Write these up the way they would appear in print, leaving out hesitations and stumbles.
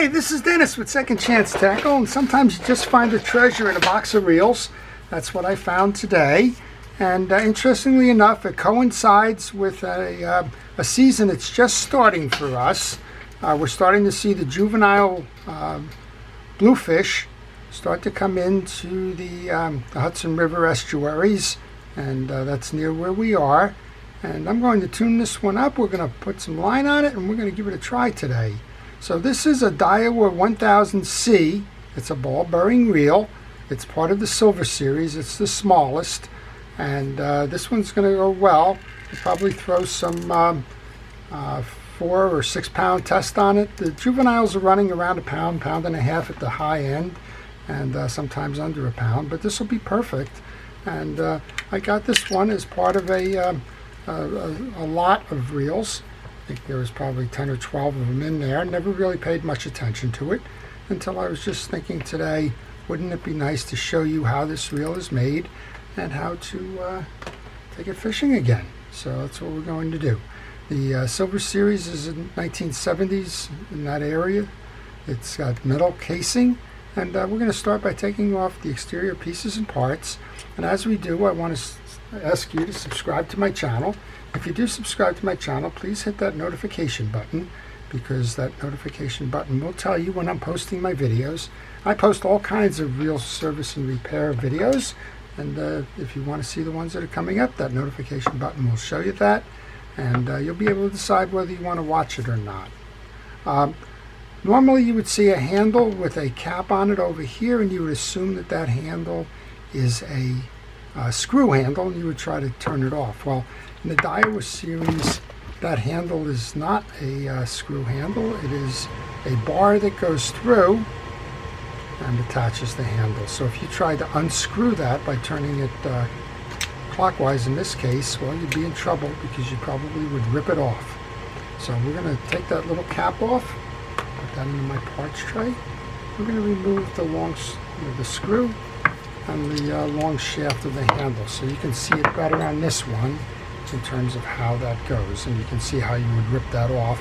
Hi, this is Dennis with Second Chance Tackle, and sometimes you just find a treasure in a box of reels. That's what I found today, and interestingly enough, it coincides with a season that's just starting for us. We're starting to see the juvenile bluefish start to come into the Hudson River estuaries, and that's near where we are. And I'm going to tune this one up. We're going to put some line on it, and we're going to give it a try today. So this is a Daiwa 1000C. It's a ball bearing reel. It's part of the Silver Series. It's the smallest, and this one's going to go well. We'll probably throw some 4 or 6 pound test on it. The juveniles are running around a pound, pound and a half at the high end, and sometimes under a pound, but this will be perfect. And I got this one as part of a lot of reels. I think there was probably 10 or 12 of them in there. Never really paid much attention to it until I was just thinking today, wouldn't it be nice to show you how this reel is made and how to take it fishing again. So that's what we're going to do. The Silver Series is in 1970s in that area. It's got metal casing, and we're going to start by taking off the exterior pieces and parts. And as we do, I want to ask you to subscribe to my channel. If you do subscribe to my channel, please hit that notification button, because that notification button will tell you when I'm posting my videos. I post all kinds of reel service and repair videos, and if you want to see the ones that are coming up, that notification button will show you that, and you'll be able to decide whether you want to watch it or not. Normally you would see a handle with a cap on it over here, and you would assume that that handle is a screw handle, and you would try to turn it off. Well, in the Daiwa series, that handle is not a screw handle. It is a bar that goes through and attaches the handle. So if you tried to unscrew that by turning it clockwise in this case, well, you'd be in trouble because you probably would rip it off. So we're going to take that little cap off, put that into my parts tray. We're going to remove the the screw and the long shaft of the handle, so you can see it better on this one in terms of how that goes, and you can see how you would rip that off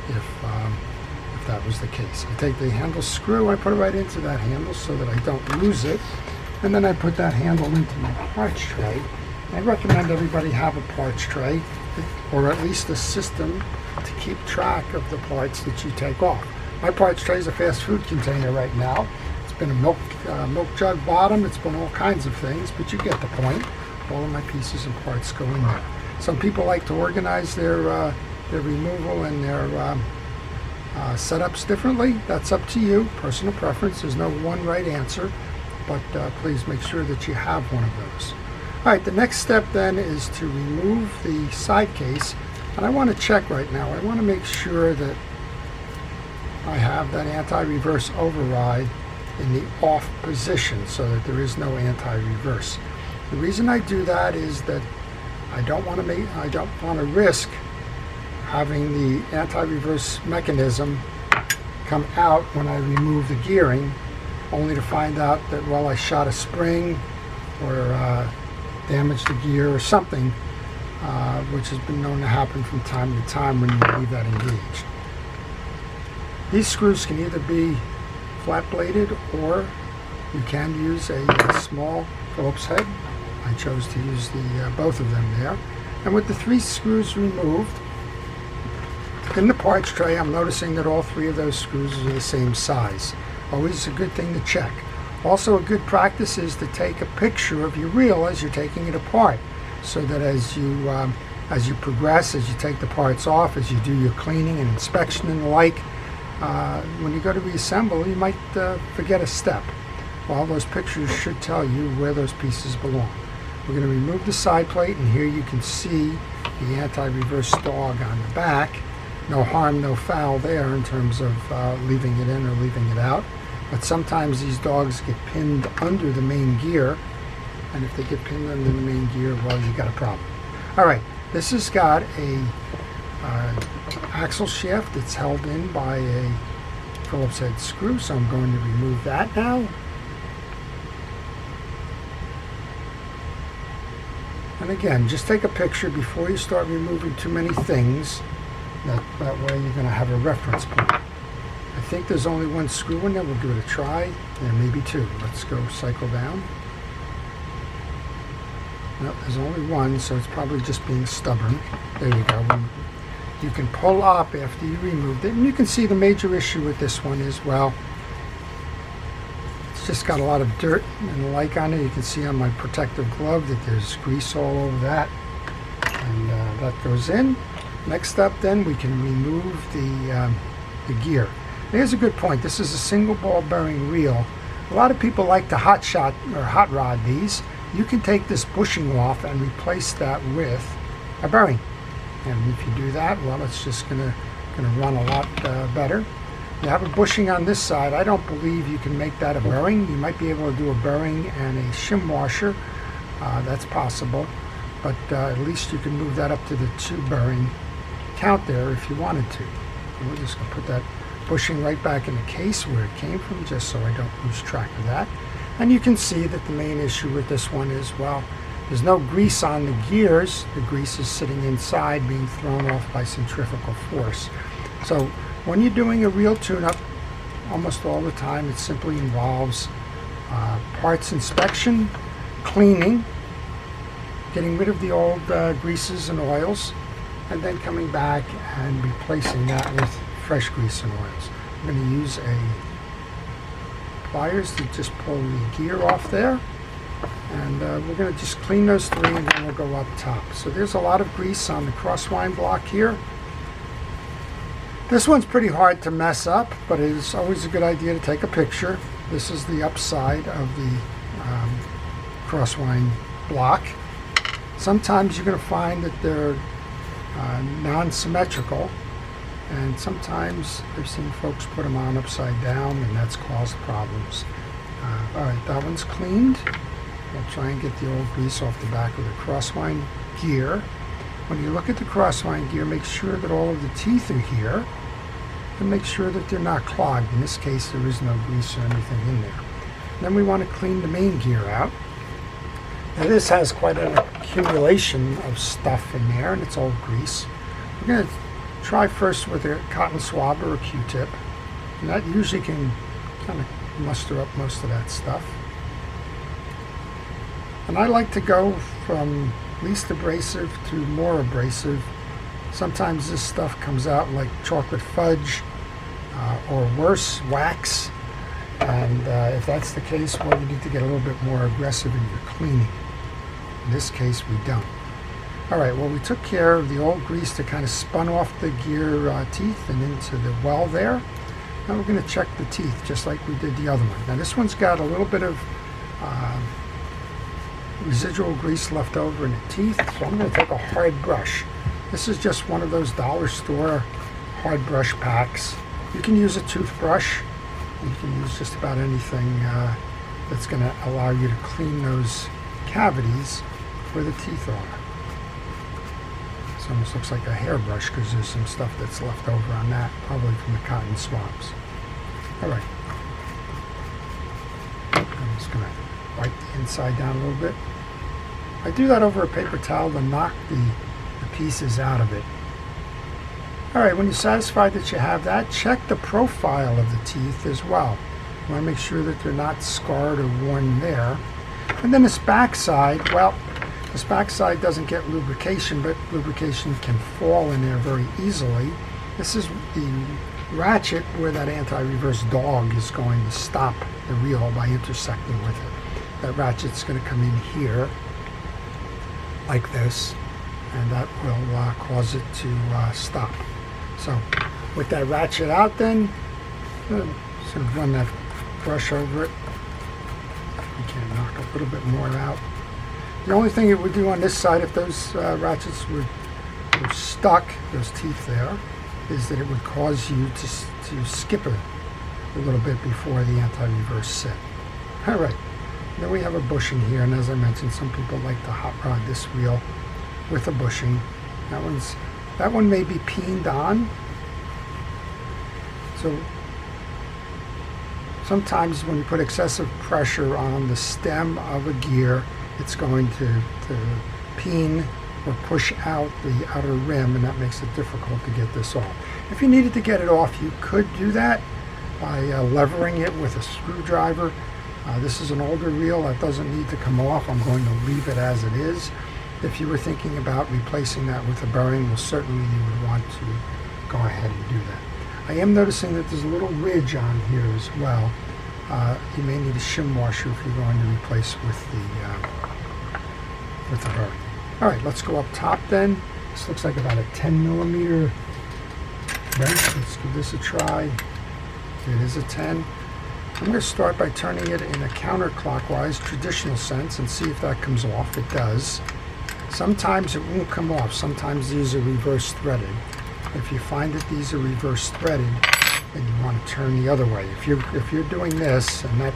if that was the case. I take the handle screw, I put it right into that handle so that I don't lose it, and then I put that handle into my parts tray. I recommend everybody have a parts tray, or at least a system to keep track of the parts that you take off. My parts tray is a fast food container right now. It's been a milk jug bottom, it's been all kinds of things, but you get the point. All of my pieces and parts go in there. Some people like to organize their removal and their setups differently. That's up to you, personal preference. There's no one right answer, but please make sure that you have one of those. All right, the next step then is to remove the side case, and I want to check right now. I want to make sure that I have that anti-reverse override in the off position so that there is no anti-reverse. The reason I do that is that I don't want to risk having the anti-reverse mechanism come out when I remove the gearing, only to find out that, well, I shot a spring or damaged the gear or something, which has been known to happen from time to time when you leave that engaged. These screws can either be flat bladed, or you can use a small Phillips head. I chose to use both of them there. And with the 3 screws removed, in the parts tray, I'm noticing that all 3 of those screws are the same size. Always a good thing to check. Also, a good practice is to take a picture of your reel as you're taking it apart, so that as you progress, as you take the parts off, as you do your cleaning and inspection and the like, when you go to reassemble, you might forget a step. Well, those pictures should tell you where those pieces belong. We're going to remove the side plate, and here you can see the anti-reverse dog on the back. No harm, no foul there in terms of leaving it in or leaving it out. But sometimes these dogs get pinned under the main gear, and if they get pinned under the main gear, well, you got a problem. All right, this has got a axle shaft that's held in by a Phillips head screw, so I'm going to remove that now. And again, just take a picture before you start removing too many things. That way you're going to have a reference point. I think there's only one screw in there. We'll give it a try. There may be two. Let's go cycle down. Nope, there's only one, so it's probably just being stubborn. There you go. You can pull up after you removed it, and you can see the major issue with this one is, well, it's just got a lot of dirt and like on it. You can see on my protective glove that there's grease all over that, and that goes in. Next up, then, we can remove the gear. Here's a good point. This is a single ball bearing reel. A lot of people like to hot shot or hot rod these. You can take this bushing off and replace that with a bearing. And if you do that, well, it's just gonna run a lot better. You have a bushing on this side. I don't believe you can make that a bearing. You might be able to do a bearing and a shim washer. That's possible, but at least you can move that up to the 2 bearing count there if you wanted to. And we're just gonna put that bushing right back in the case where it came from, just so I don't lose track of that. And you can see that the main issue with this one is, well, there's no grease on the gears. The grease is sitting inside, being thrown off by centrifugal force. So when you're doing a reel tune-up, almost all the time it simply involves parts inspection, cleaning, getting rid of the old greases and oils, and then coming back and replacing that with fresh grease and oils. I'm going to use pliers to just pull the gear off there, and we're going to just clean those 3, and then we'll go up top. So there's a lot of grease on the crosswind block here. This one's pretty hard to mess up, but it is always a good idea to take a picture. This is the upside of the crosswind block. Sometimes you're going to find that they're non-symmetrical, and sometimes I've seen folks put them on upside down, and that's caused problems. All right, that one's cleaned. We'll try and get the old grease off the back of the crosswind gear. When you look at the crosswind gear, make sure that all of the teeth are here, and make sure that they're not clogged. In this case, there is no grease or anything in there. Then we want to clean the main gear out. Now this has quite an accumulation of stuff in there, and it's all grease. We're going to try first with a cotton swab or a Q-tip, and that usually can kind of muster up most of that stuff. And I like to go from least abrasive to more abrasive. Sometimes this stuff comes out like chocolate fudge or worse, wax. And if that's the case, well, you need to get a little bit more aggressive in your cleaning. In this case, we don't. All right, well, we took care of the old grease that kind of spun off the gear teeth and into the well there. Now we're going to check the teeth just like we did the other one. Now this one's got a little bit of residual grease left over in the teeth, so I'm going to take a hard brush. This is just one of those dollar store hard brush packs. You can use a toothbrush. You can use just about anything that's going to allow you to clean those cavities where the teeth are. This almost looks like a hairbrush because there's some stuff that's left over on that, probably from the cotton swabs. All right. I'm just going to wipe the inside down a little bit. I do that over a paper towel to knock the pieces out of it. All right, when you're satisfied that you have that, check the profile of the teeth as well. You want to make sure that they're not scarred or worn there. And then this back side, well, this back side doesn't get lubrication, but lubrication can fall in there very easily. This is the ratchet where that anti-reverse dog is going to stop the reel by intersecting with it. That ratchet's going to come in here like this, and that will cause it to stop. So with that ratchet out, then sort of run that brush over it. We can knock a little bit more out. The only thing it would do on this side, if those ratchets were stuck, those teeth there, is that it would cause you to skip it a little bit before the anti-reverse set. All right, then we have a bushing here, and as I mentioned, some people like to hot rod this reel with a bushing. That one may be peened on. So sometimes when you put excessive pressure on the stem of a gear, it's going to peen or push out the outer rim, and that makes it difficult to get this off. If you needed to get it off, you could do that, by levering it with a screwdriver. This is an older reel that doesn't need to come off. I'm going to leave it as it is. If you were thinking about replacing that with a bearing, well, certainly you would want to go ahead and do that. I am noticing that there's a little ridge on here as well. You may need a shim washer if you're going to replace with the bearing. All right, let's go up top then. This looks like about a 10 millimeter wrench. Let's give this a try. It is a 10. I'm going to start by turning it in a counterclockwise, traditional sense, and see if that comes off. It does. Sometimes it won't come off. Sometimes these are reverse threaded. If you find that these are reverse threaded, then you want to turn the other way. If you're doing this and that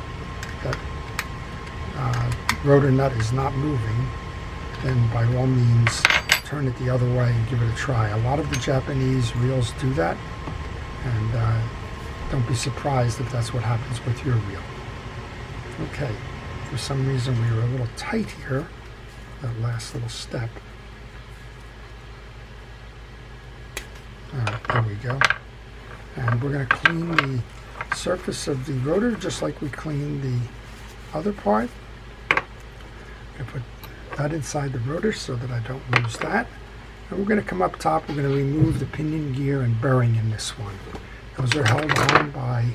rotor nut is not moving, then by all means turn it the other way and give it a try. A lot of the Japanese reels do that, and don't be surprised if that's what happens with your reel. Okay, for some reason we were a little tight here, that last little step. All right, there we go. And we're going to clean the surface of the rotor just like we cleaned the other part. I'm going to put that inside the rotor so that I don't lose that. And we're going to come up top. We're going to remove the pinion gear and bearing in this one. Those are held on by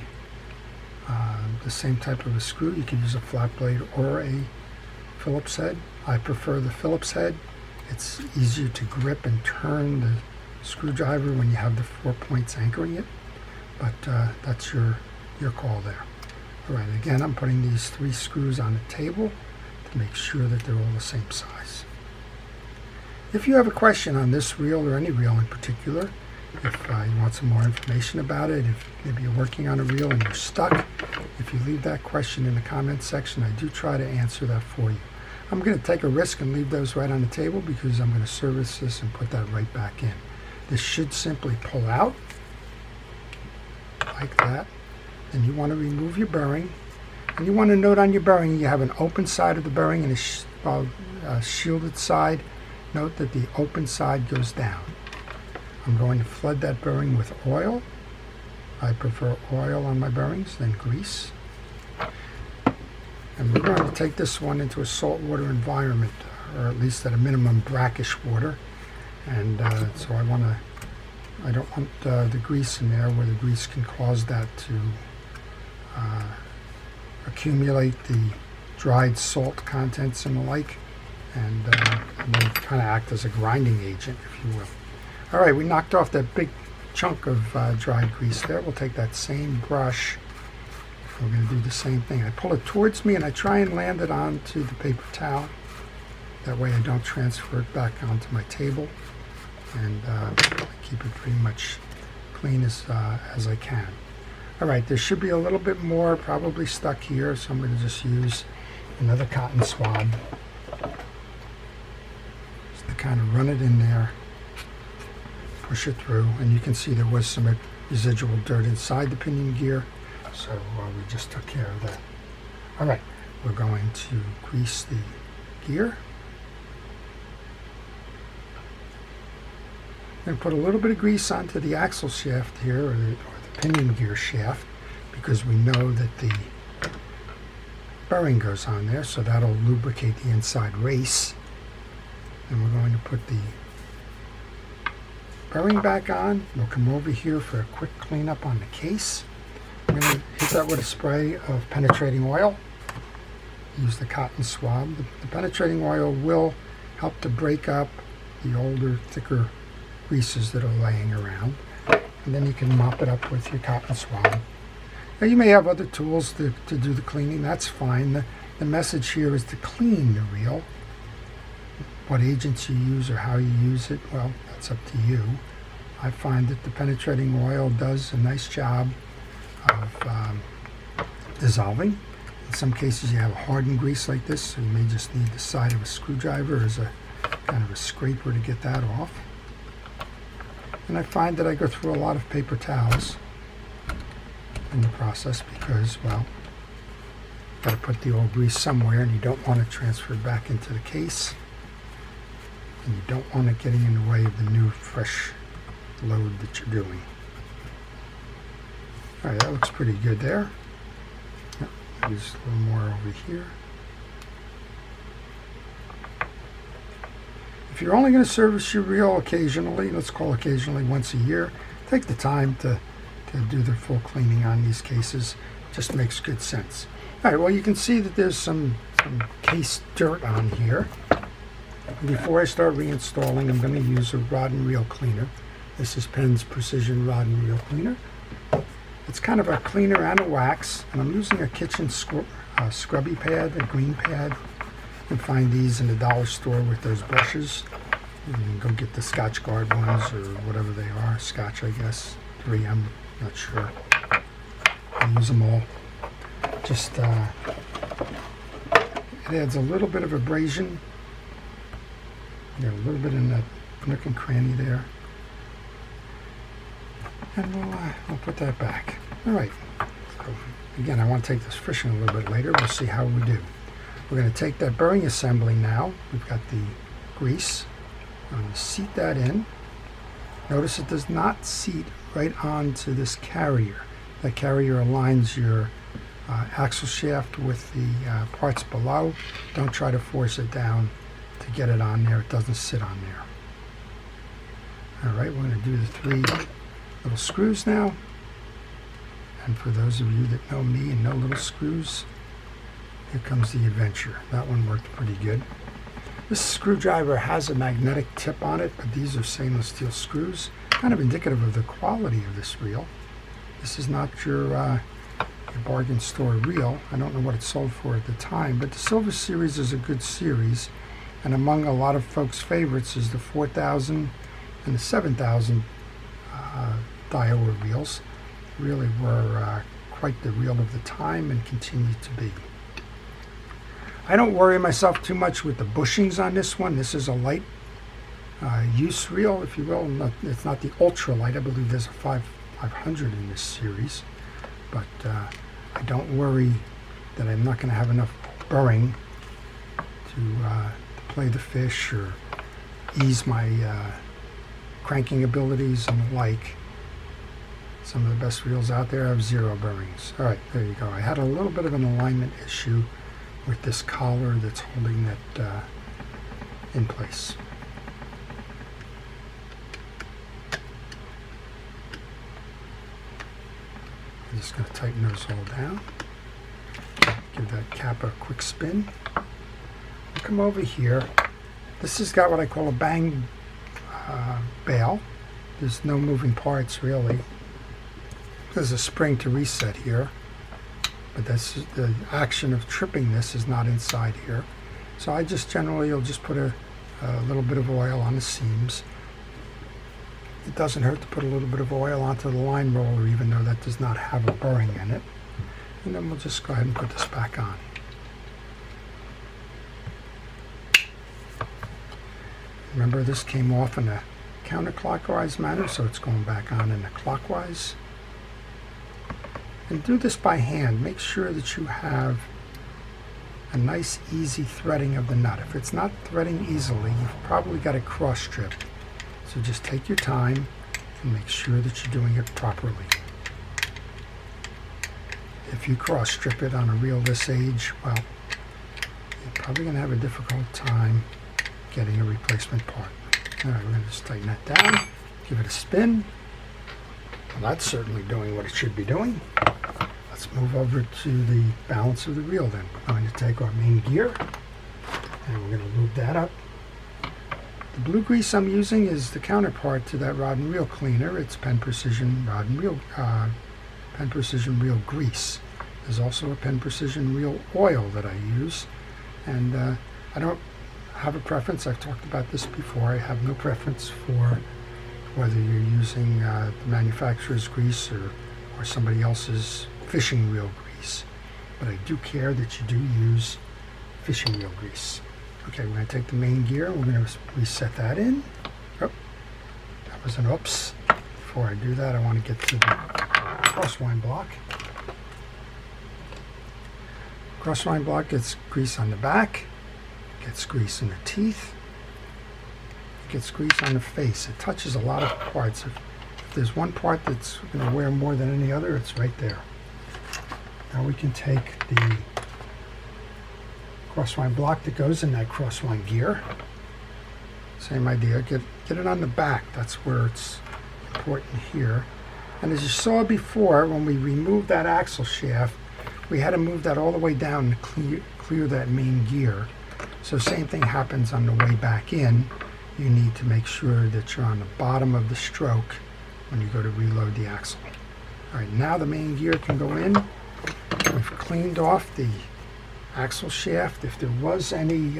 the same type of a screw. You can use a flat blade or a Phillips head. I prefer the Phillips head. It's easier to grip and turn the screwdriver when you have the 4 points anchoring it, but that's your call there. All right, again, I'm putting these 3 screws on the table to make sure that they're all the same size. If you have a question on this reel or any reel in particular, if you want some more information about it, if maybe you're working on a reel and you're stuck, if you leave that question in the comments section, I do try to answer that for you. I'm going to take a risk and leave those right on the table because I'm going to service this and put that right back in. This should simply pull out like that. And you want to remove your bearing. And you want to note on your bearing, you have an open side of the bearing and a shielded side. Note that the open side goes down. I'm going to flood that bearing with oil. I prefer oil on my bearings than grease. And we're going to take this one into a saltwater environment, or at least at a minimum brackish water. And so I don't want the grease in there where the grease can cause that to accumulate the dried salt contents and the like, and then kind of act as a grinding agent, if you will. All right, we knocked off that big chunk of dried grease there. We'll take that same brush. We're going to do the same thing. I pull it towards me and I try and land it onto the paper towel. That way I don't transfer it back onto my table, and I keep it pretty much clean as I can. All right, there should be a little bit more probably stuck here, so I'm going to just use another cotton swab just to kind of run it in there, push it through, and you can see there was some residual dirt inside the pinion gear, so we just took care of that. All right, we're going to grease the gear. I'm going to put a little bit of grease onto the axle shaft here, or the pinion gear shaft, because we know that the bearing goes on there, so that'll lubricate the inside race. And we're going to put the bearing back on. We'll come over here for a quick cleanup on the case. I'm going to hit that with a spray of penetrating oil. Use the cotton swab. The penetrating oil will help to break up the older, thicker greases that are laying around. And then you can mop it up with your cotton swab. Now you may have other tools to do the cleaning. That's fine. The message here is to clean the reel. What agents you use or how you use it, well, that's up to you. I find that the penetrating oil does a nice job of dissolving. In some cases you have a hardened grease like this, so you may just need the side of a screwdriver as a kind of a scraper to get that off. And I find that I go through a lot of paper towels in the process because, well, you've got to put the old grease somewhere and you don't want it transferred back into the case. And you don't want it getting in the way of the new fresh load that you're doing. All right, that looks pretty good there. Yep, use a little more over here. If you're only going to service your reel occasionally, let's call occasionally once a year, take the time to do the full cleaning on these cases. Just makes good sense. All right, well, you can see that there's some case dirt on here. Before I start reinstalling, I'm going to use a rod and reel cleaner. This is Penn's Precision Rod and Reel Cleaner. It's kind of a cleaner and a wax, and I'm using a kitchen scrubby pad, a green pad. You can find these in the dollar store with those brushes. You can go get the Scotch Guard ones or whatever they are. Scotch, I guess. 3M, not sure. I use them all. Just, it adds a little bit of abrasion. A little bit in that nook and cranny there. And we'll put that back. All right. So, again, I want to take this fishing a little bit later. We'll see how we do. We're going to take that bearing assembly now. We've got the grease. I'm going to seat that in. Notice it does not seat right onto this carrier. That carrier aligns your axle shaft with the parts below. Don't try to force it down to get it on there. It doesn't sit on there. All right, we're going to do the 3 little screws now. And for those of you that know me and know little screws, here comes the adventure. That one worked pretty good. This screwdriver has a magnetic tip on it, but these are stainless steel screws, kind of indicative of the quality of this reel. This is not your bargain store reel. I don't know what it sold for at the time, but the Silver Series is a good series, and among a lot of folks' favorites is the 4000 and the 7000 Daiwa reels. Really were quite the reel of the time and continue to be. I don't worry myself too much with the bushings on this one. This is a light use reel, if you will. It's not the ultra light. I believe there's a 500 in this series, but I don't worry that I'm not going to have enough burring to play the fish or ease my cranking abilities and the like. Some of the best reels out there have 0 bearings. All right, there you go. I had a little bit of an alignment issue with this collar that's holding that in place. I'm just going to tighten those all down. Give that cap a quick spin. I'll come over here. This has got what I call a bang bail. There's no moving parts really. There's a spring to reset here, but that's the action of tripping this is not inside here. So I just generally will just put a little bit of oil on the seams. It doesn't hurt to put a little bit of oil onto the line roller, even though that does not have a burring in it. And then we'll just go ahead and put this back on. Remember, this came off in a counterclockwise manner, so it's going back on in a clockwise. And do this by hand. Make sure that you have a nice, easy threading of the nut. If it's not threading easily, you've probably got a cross strip. So just take your time and make sure that you're doing it properly. If you cross strip it on a reel this age, well, you're probably going to have a difficult time getting a replacement part. All right, we're going to just tighten that down, give it a spin. Well, that's certainly doing what it should be doing. Let's move over to the balance of the reel then. I'm going to take our main gear and we're going to lube that up. The blue grease I'm using is the counterpart to that rod and reel cleaner. It's Penn Precision Rod and Reel, Penn Precision Reel grease. There's also a Penn Precision Reel oil that I use, and I don't have a preference. I've talked about this before. I have no preference for whether you're using the manufacturer's grease or somebody else's fishing reel grease, but I do care that you do use fishing reel grease. Okay, we're going to take the main gear, we're going to reset that in. Oh, that was an oops. Before I do that, I want to get to the crosswind block. Crosswind block gets grease on the back, gets grease in the teeth, it gets grease on the face. It touches a lot of parts. If if there's one part that's going to wear more than any other, it's right there. Now we can take the crosswind block that goes in that crosswind gear. Same idea, get it on the back. That's where it's important here. And as you saw before, when we removed that axle shaft, we had to move that all the way down to clear that main gear. So same thing happens on the way back in. You need to make sure that you're on the bottom of the stroke when you go to reload the axle. All right, now the main gear can go in. We've cleaned off the axle shaft. If there was any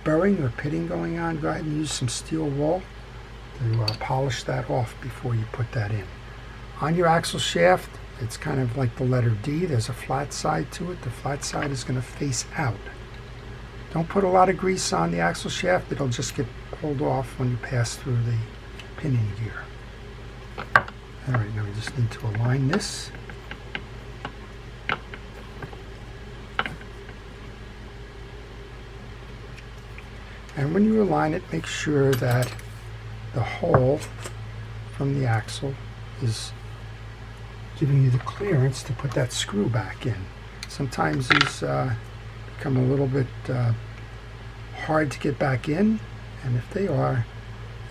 burring or pitting going on, go ahead and use some steel wool to polish that off before you put that in. On your axle shaft, it's kind of like the letter D. There's a flat side to it. The flat side is going to face out. Don't put a lot of grease on the axle shaft. It'll just get pulled off when you pass through the pinion gear. All right, now we just need to align this. And when you align it, make sure that the hole from the axle is giving you the clearance to put that screw back in. Sometimes these become a little bit hard to get back in, and if they are,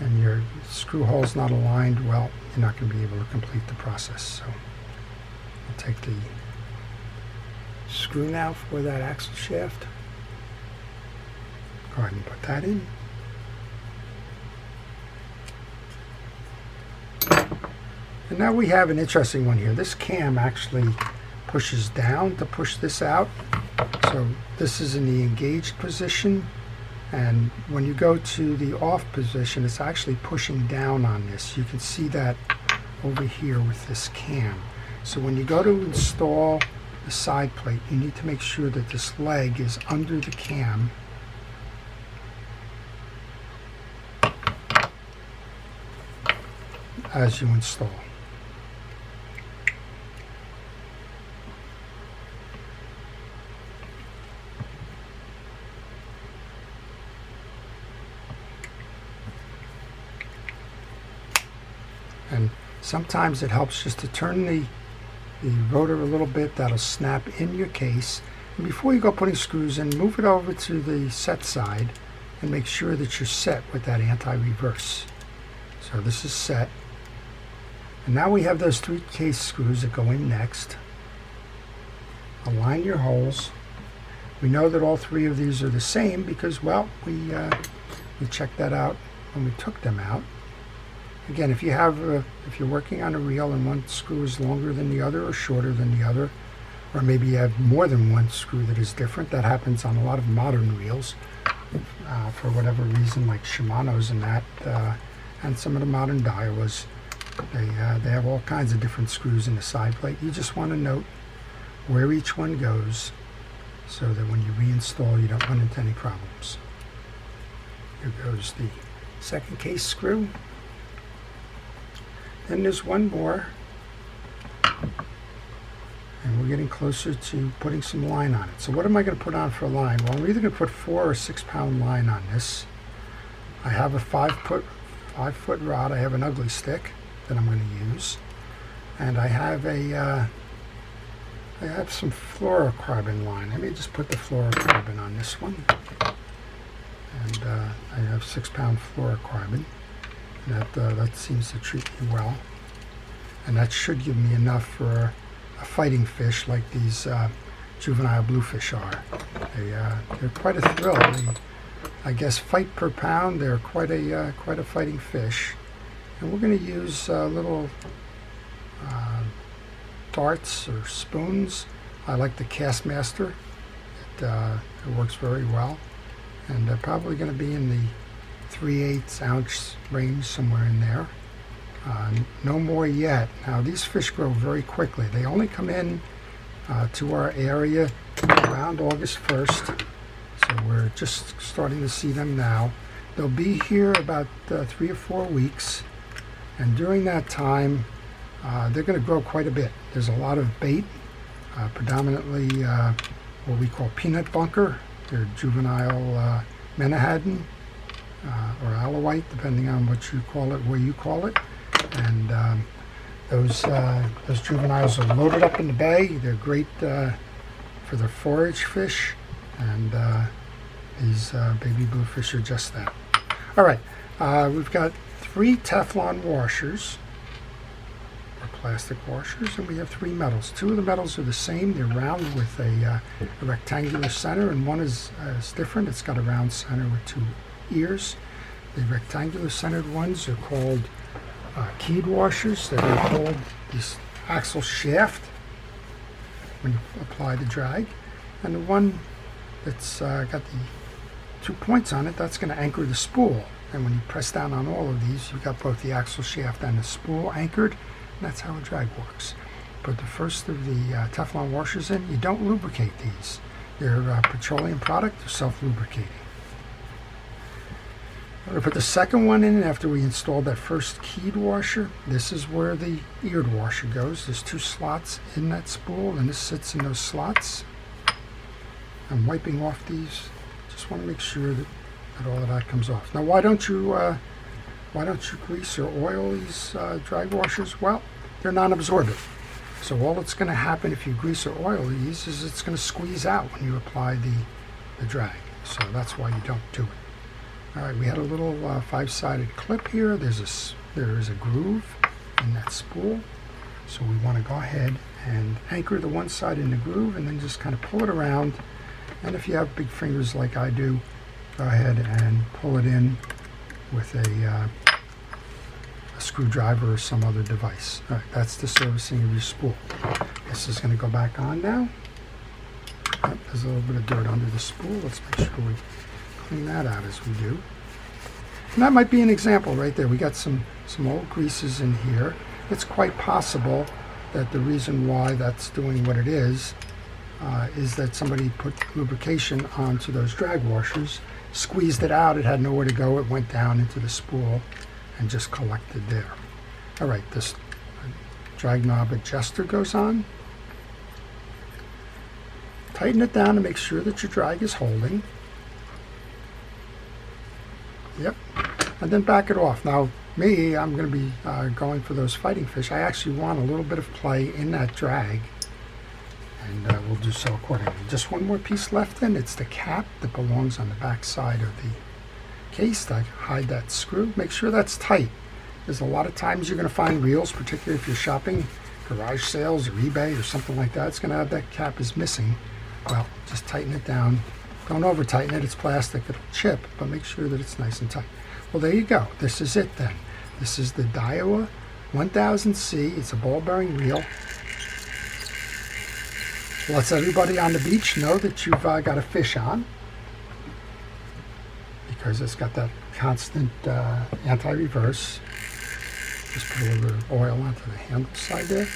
and your screw hole's not aligned, well, you're not going to be able to complete the process. So I'll take the screw now for that axle shaft. Go ahead and put that in. And now we have an interesting one here. This cam actually pushes down to push this out. So this is in the engaged position, and when you go to the off position, it's actually pushing down on this. You can see that over here with this cam. So when you go to install the side plate, you need to make sure that this leg is under the cam. As you install. And sometimes it helps just to turn the rotor a little bit. That'll snap in your case. And before you go putting screws in, move it over to the set side and make sure that you're set with that anti-reverse. So this is set. And now we have those 3 case screws that go in next. Align your holes. We know that all 3 of these are the same because, well, we checked that out when we took them out. Again, if you're working on a reel and one screw is longer than the other or shorter than the other, or maybe you have more than one screw that is different, that happens on a lot of modern reels for whatever reason, like Shimano's and that, and some of the modern Daiwas. They have all kinds of different screws in the side plate. You just want to note where each one goes so that when you reinstall, you don't run into any problems. Here goes the second case screw. Then there's one more. And we're getting closer to putting some line on it. So what am I going to put on for a line? Well, I'm either going to put 4 or 6 pound line on this. I have a 5 foot rod. I have an ugly stick that I'm going to use, and I have some fluorocarbon line. Let me just put the fluorocarbon on this one, and I have 6 pound fluorocarbon, and that seems to treat me well, and that should give me enough for a fighting fish like these juvenile bluefish are. They're quite a thrill. I guess fight per pound. They're quite a fighting fish. And we're going to use little darts or spoons. I like the Castmaster. It works very well. And they're probably going to be in the 3/8 ounce range, somewhere in there. No more yet. Now these fish grow very quickly. They only come in to our area around August 1st. So we're just starting to see them now. They'll be here about 3 or 4 weeks. And during that time, they're going to grow quite a bit. There's a lot of bait, predominantly what we call peanut bunker. They're juvenile menhaden or alawite, depending on what you call it, where you call it. And those juveniles are loaded up in the bay. They're great for the forage fish, and these baby bluefish are just that. All right, we've got 3 Teflon washers, or plastic washers, and we have 3 metals. 2 of the metals are the same. They're round with a rectangular center, and one is different. It's got a round center with 2 ears. The rectangular centered ones are called keyed washers. They're going to hold this axle shaft when you apply the drag. And the one that's got the 2 points on it, that's going to anchor the spool. And when you press down on all of these, you've got both the axle shaft and the spool anchored. And that's how a drag works. Put the first of the Teflon washers in. You don't lubricate these. They're a petroleum product. They're self-lubricating. We're going to put the second one in after we installed that first keyed washer. This is where the eared washer goes. There's 2 slots in that spool, and this sits in those slots. I'm wiping off these. Just want to make sure that all of that comes off. Now, why don't you grease or oil these drag washers? Well, they're non-absorbent. So all that's going to happen if you grease or oil these is it's going to squeeze out when you apply the drag. So that's why you don't do it. All right, we had a little 5-sided clip here. There is a groove in that spool. So we want to go ahead and anchor the one side in the groove and then just kind of pull it around. And if you have big fingers like I do, go ahead and pull it in with a screwdriver or some other device. All right, that's the servicing of your spool. This is going to go back on now. Oh, there's a little bit of dirt under the spool. Let's make sure we clean that out as we do. And that might be an example right there. We got some old greases in here. It's quite possible that the reason why that's doing what it is that somebody put lubrication onto those drag washers, squeezed it out, it had nowhere to go, it went down into the spool and just collected there. All right, this drag knob adjuster goes on. Tighten it down to make sure that your drag is holding. Yep, and then back it off. Now, me, I'm going to be going for those fighting fish. I actually want a little bit of play in that drag, and we'll do so accordingly. Just one more piece left in. It's the cap that belongs on the back side of the case to hide that screw. Make sure that's tight. There's a lot of times you're going to find reels, particularly if you're shopping garage sales or eBay or something like that. It's going to have that cap is missing. Well, just tighten it down. Don't over tighten it. It's plastic. It'll chip, but make sure that it's nice and tight. Well, there you go. This is it then. This is the Daiwa 1000C. It's a ball bearing reel. Lets everybody on the beach know that you've got a fish on, because it's got that constant anti-reverse. Just put a little bit of oil onto the handle side there.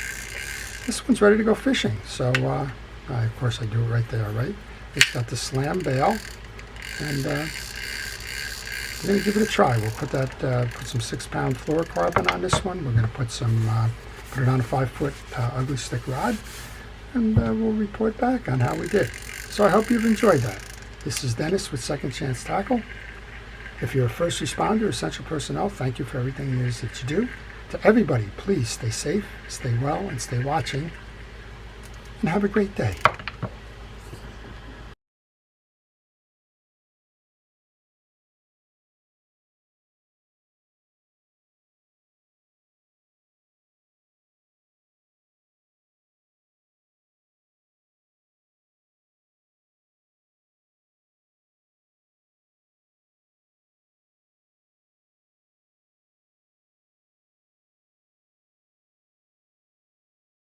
This one's ready to go fishing. So, of course, I do it right there, right? It's got the slam bail, and we're going to give it a try. We'll put some 6-pound fluorocarbon on this one. We're going to put it on a 5-foot ugly stick rod, and we'll report back on how we did. So I hope you've enjoyed that. This is Dennis with Second Chance Tackle. If you're a first responder, essential personnel, thank you for everything it is that you do. To everybody, please stay safe, stay well, and stay watching, and have a great day.